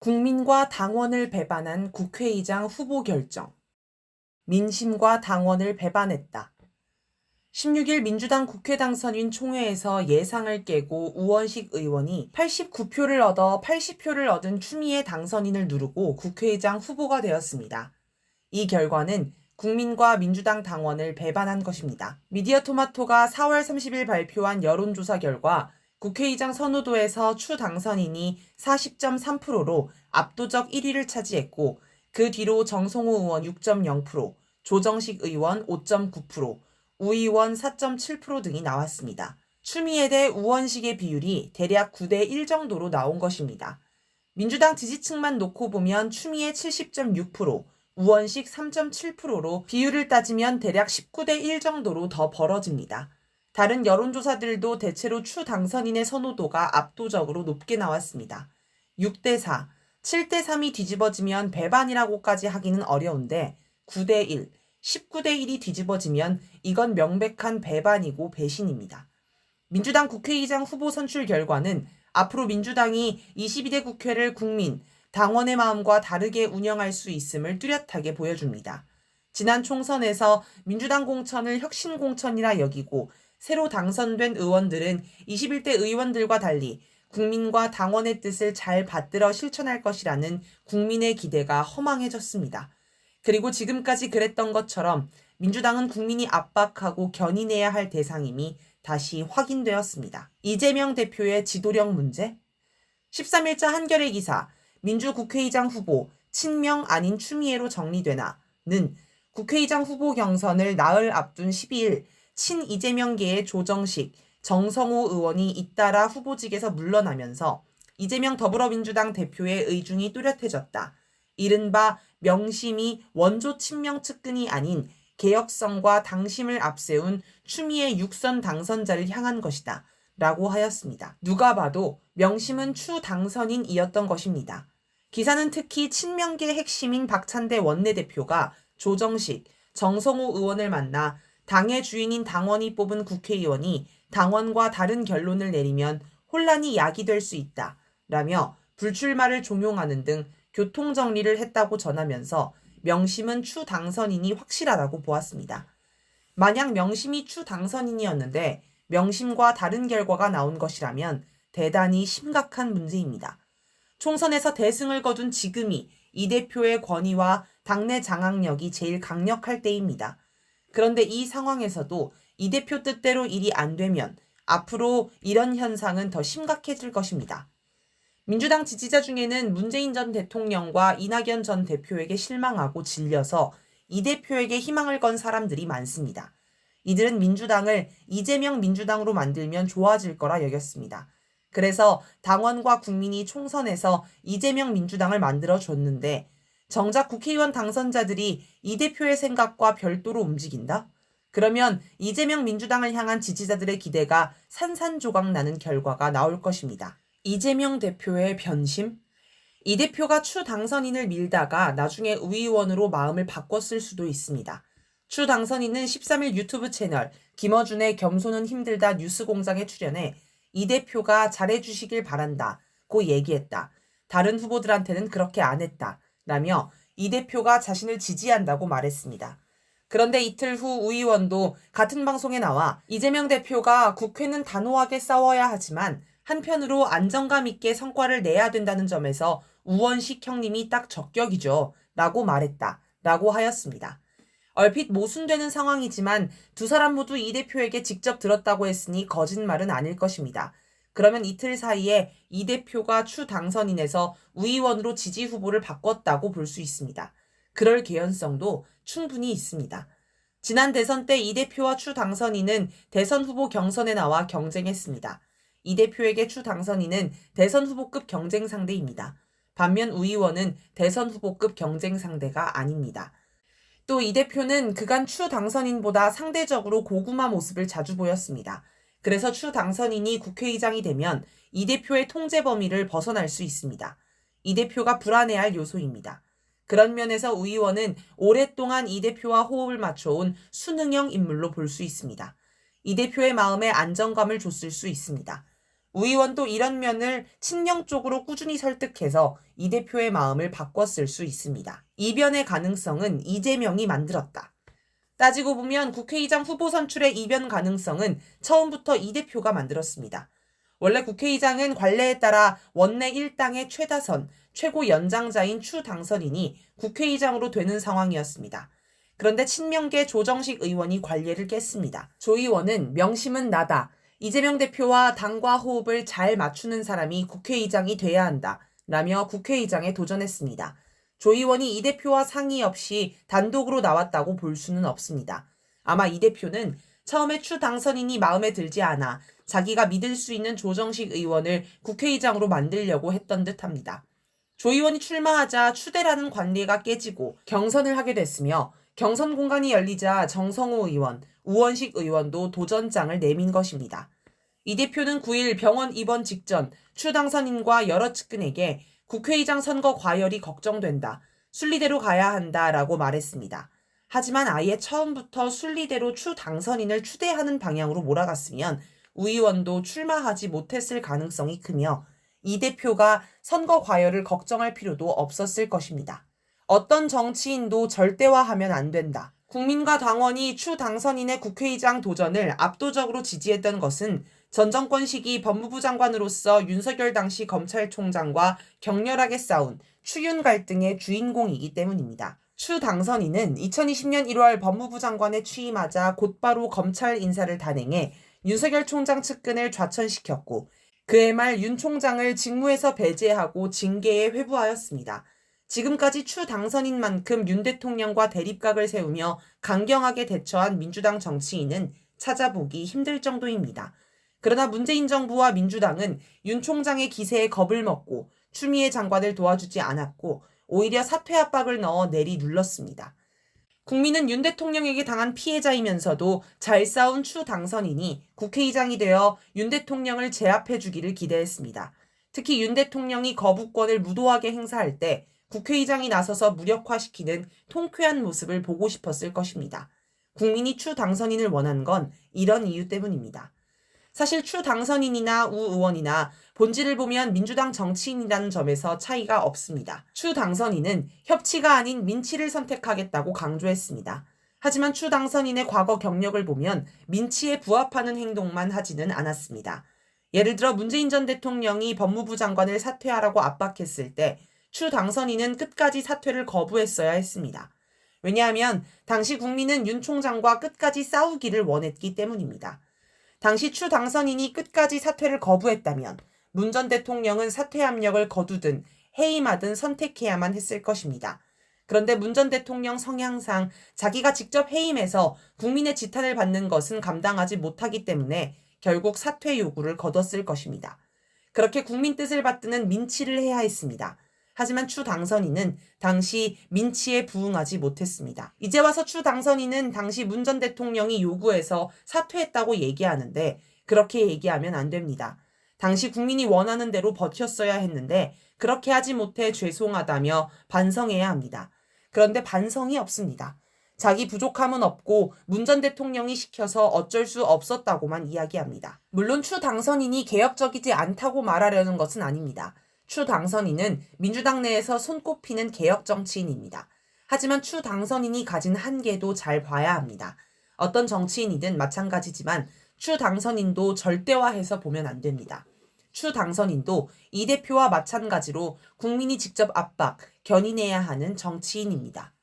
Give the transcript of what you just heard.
국민과 당원을 배반한 국회의장 후보 결정. 민심과 당원을 배반했다. 16일 민주당 국회 당선인 총회에서 예상을 깨고 우원식 의원이 89표를 얻어 80표를 얻은 추미애 당선인을 누르고 국회의장 후보가 되었습니다. 이 결과는 국민과 민주당 당원을 배반한 것입니다. 미디어토마토가 4월 30일 발표한 여론조사 결과 국회의장 선호도에서 추 당선인이 40.3%로 압도적 1위를 차지했고, 그 뒤로 정성호 의원 6.0%, 조정식 의원 5.9%, 우 의원 4.7% 등이 나왔습니다. 추미애 대 우원식의 비율이 대략 9대1 정도로 나온 것입니다. 민주당 지지층만 놓고 보면 추미애 70.6%, 우원식 3.7%로 비율을 따지면 대략 19대1 정도로 더 벌어집니다. 다른 여론조사들도 대체로 추 당선인의 선호도가 압도적으로 높게 나왔습니다. 6대4, 7대3이 뒤집어지면 배반이라고까지 하기는 어려운데 9대1, 19대1이 뒤집어지면 이건 명백한 배반이고 배신입니다. 민주당 국회의장 후보 선출 결과는 앞으로 민주당이 22대 국회를 국민, 당원의 마음과 다르게 운영할 수 있음을 뚜렷하게 보여줍니다. 지난 총선에서 민주당 공천을 혁신 공천이라 여기고 새로 당선된 의원들은 21대 의원들과 달리 국민과 당원의 뜻을 잘 받들어 실천할 것이라는 국민의 기대가 허망해졌습니다. 그리고 지금까지 그랬던 것처럼 민주당은 국민이 압박하고 견인해야 할 대상임이 다시 확인되었습니다. 이재명 대표의 지도력 문제? 13일자 한겨레 기사 민주국회의장 후보 친명 아닌 추미애로 정리되나는 국회의장 후보 경선을 나흘 앞둔 12일 친 이재명계의 조정식, 정성호 의원이 잇따라 후보직에서 물러나면서 이재명 더불어민주당 대표의 의중이 뚜렷해졌다. 이른바 명심이 원조 친명 측근이 아닌 개혁성과 당심을 앞세운 추미애 6선 당선자를 향한 것이다. 라고 하였습니다. 누가 봐도 명심은 추 당선인이었던 것입니다. 기사는 특히 친명계 핵심인 박찬대 원내대표가 조정식, 정성호 의원을 만나 당의 주인인 당원이 뽑은 국회의원이 당원과 다른 결론을 내리면 혼란이 야기될 수 있다. 라며 불출마를 종용하는 등 교통정리를 했다고 전하면서 명심은 추 당선인이 확실하다고 보았습니다. 만약 명심이 추 당선인이었는데 명심과 다른 결과가 나온 것이라면 대단히 심각한 문제입니다. 총선에서 대승을 거둔 지금이 이 대표의 권위와 당내 장악력이 제일 강력할 때입니다. 그런데 이 상황에서도 이 대표 뜻대로 일이 안 되면 앞으로 이런 현상은 더 심각해질 것입니다. 민주당 지지자 중에는 문재인 전 대통령과 이낙연 전 대표에게 실망하고 질려서 이 대표에게 희망을 건 사람들이 많습니다. 이들은 민주당을 이재명 민주당으로 만들면 좋아질 거라 여겼습니다. 그래서 당원과 국민이 총선에서 이재명 민주당을 만들어줬는데 정작 국회의원 당선자들이 이 대표의 생각과 별도로 움직인다? 그러면 이재명 민주당을 향한 지지자들의 기대가 산산조각 나는 결과가 나올 것입니다. 이재명 대표의 변심? 이 대표가 추 당선인을 밀다가 나중에 우 의원으로 마음을 바꿨을 수도 있습니다. 추 당선인은 13일 유튜브 채널 김어준의 겸손은 힘들다 뉴스공장에 출연해 이 대표가 잘해주시길 바란다고 얘기했다. 다른 후보들한테는 그렇게 안 했다. 라며 이 대표가 자신을 지지한다고 말했습니다. 그런데 이틀 후 우 의원도 같은 방송에 나와 이재명 대표가 국회는 단호하게 싸워야 하지만 한편으로 안정감 있게 성과를 내야 된다는 점에서 우원식 형님이 딱 적격이죠. 라고 말했다. 라고 하였습니다. 얼핏 모순되는 상황이지만 두 사람 모두 이 대표에게 직접 들었다고 했으니 거짓말은 아닐 것입니다. 그러면 이틀 사이에 이 대표가 추 당선인에서 우 의원으로 지지 후보를 바꿨다고 볼 수 있습니다. 그럴 개연성도 충분히 있습니다. 지난 대선 때 이 대표와 추 당선인은 대선 후보 경선에 나와 경쟁했습니다. 이 대표에게 추 당선인은 대선 후보급 경쟁 상대입니다. 반면 우 의원은 대선 후보급 경쟁 상대가 아닙니다. 또 이 대표는 그간 추 당선인보다 상대적으로 고구마 모습을 자주 보였습니다. 그래서 추 당선인이 국회의장이 되면 이 대표의 통제 범위를 벗어날 수 있습니다. 이 대표가 불안해할 요소입니다. 그런 면에서 우 의원은 오랫동안 이 대표와 호흡을 맞춰온 순응형 인물로 볼 수 있습니다. 이 대표의 마음에 안정감을 줬을 수 있습니다. 우 의원도 이런 면을 친명 쪽으로 꾸준히 설득해서 이 대표의 마음을 바꿨을 수 있습니다. 이변의 가능성은 이재명이 만들었다. 따지고 보면 국회의장 후보 선출의 이변 가능성은 처음부터 이 대표가 만들었습니다. 원래 국회의장은 관례에 따라 원내 1당의 최다선, 최고 연장자인 추 당선인이 국회의장으로 되는 상황이었습니다. 그런데 친명계 조정식 의원이 관례를 깼습니다. 조 의원은 명심은 나다. 이재명 대표와 당과 호흡을 잘 맞추는 사람이 국회의장이 돼야 한다. 라며 국회의장에 도전했습니다. 조 의원이 이 대표와 상의 없이 단독으로 나왔다고 볼 수는 없습니다. 아마 이 대표는 처음에 추 당선인이 마음에 들지 않아 자기가 믿을 수 있는 조정식 의원을 국회의장으로 만들려고 했던 듯합니다. 조 의원이 출마하자 추대라는 관례가 깨지고 경선을 하게 됐으며 경선 공간이 열리자 정성호 의원, 우원식 의원도 도전장을 내민 것입니다. 이 대표는 9일 병원 입원 직전 추 당선인과 여러 측근에게 국회의장 선거 과열이 걱정된다. 순리대로 가야 한다라고 말했습니다. 하지만 아예 처음부터 순리대로 추 당선인을 추대하는 방향으로 몰아갔으면 우 의원도 출마하지 못했을 가능성이 크며 이 대표가 선거 과열을 걱정할 필요도 없었을 것입니다. 어떤 정치인도 절대화하면 안 된다. 국민과 당원이 추 당선인의 국회의장 도전을 압도적으로 지지했던 것은 전 정권 시기 법무부 장관으로서 윤석열 당시 검찰총장과 격렬하게 싸운 추윤 갈등의 주인공이기 때문입니다. 추 당선인은 2020년 1월 법무부 장관에 취임하자 곧바로 검찰 인사를 단행해 윤석열 총장 측근을 좌천시켰고 그해 말 윤 총장을 직무에서 배제하고 징계에 회부하였습니다. 지금까지 추 당선인만큼 윤 대통령과 대립각을 세우며 강경하게 대처한 민주당 정치인은 찾아보기 힘들 정도입니다. 그러나 문재인 정부와 민주당은 윤 총장의 기세에 겁을 먹고 추미애 장관을 도와주지 않았고 오히려 사퇴 압박을 넣어 내리눌렀습니다. 국민은 윤 대통령에게 당한 피해자이면서도 잘 싸운 추 당선인이 국회의장이 되어 윤 대통령을 제압해 주기를 기대했습니다. 특히 윤 대통령이 거부권을 무도하게 행사할 때 국회의장이 나서서 무력화시키는 통쾌한 모습을 보고 싶었을 것입니다. 국민이 추 당선인을 원한 건 이런 이유 때문입니다. 사실 추 당선인이나 우 의원이나 본질을 보면 민주당 정치인이라는 점에서 차이가 없습니다. 추 당선인은 협치가 아닌 민치를 선택하겠다고 강조했습니다. 하지만 추 당선인의 과거 경력을 보면 민치에 부합하는 행동만 하지는 않았습니다. 예를 들어 문재인 전 대통령이 법무부 장관을 사퇴하라고 압박했을 때 추 당선인은 끝까지 사퇴를 거부했어야 했습니다. 왜냐하면 당시 국민은 윤 총장과 끝까지 싸우기를 원했기 때문입니다. 당시 추 당선인이 끝까지 사퇴를 거부했다면 문 전 대통령은 사퇴 압력을 거두든 해임하든 선택해야만 했을 것입니다. 그런데 문 전 대통령 성향상 자기가 직접 해임해서 국민의 지탄을 받는 것은 감당하지 못하기 때문에 결국 사퇴 요구를 거뒀을 것입니다. 그렇게 국민 뜻을 받드는 민치를 해야 했습니다. 하지만 추 당선인은 당시 민치에 부응하지 못했습니다. 이제 와서 추 당선인은 당시 문 전 대통령이 요구해서 사퇴했다고 얘기하는데 그렇게 얘기하면 안 됩니다. 당시 국민이 원하는 대로 버텼어야 했는데 그렇게 하지 못해 죄송하다며 반성해야 합니다. 그런데 반성이 없습니다. 자기 부족함은 없고 문 전 대통령이 시켜서 어쩔 수 없었다고만 이야기합니다. 물론 추 당선인이 개혁적이지 않다고 말하려는 것은 아닙니다. 추 당선인은 민주당 내에서 손꼽히는 개혁 정치인입니다. 하지만 추 당선인이 가진 한계도 잘 봐야 합니다. 어떤 정치인이든 마찬가지지만 추 당선인도 절대화해서 보면 안 됩니다. 추 당선인도 이 대표와 마찬가지로 국민이 직접 압박, 견인해야 하는 정치인입니다.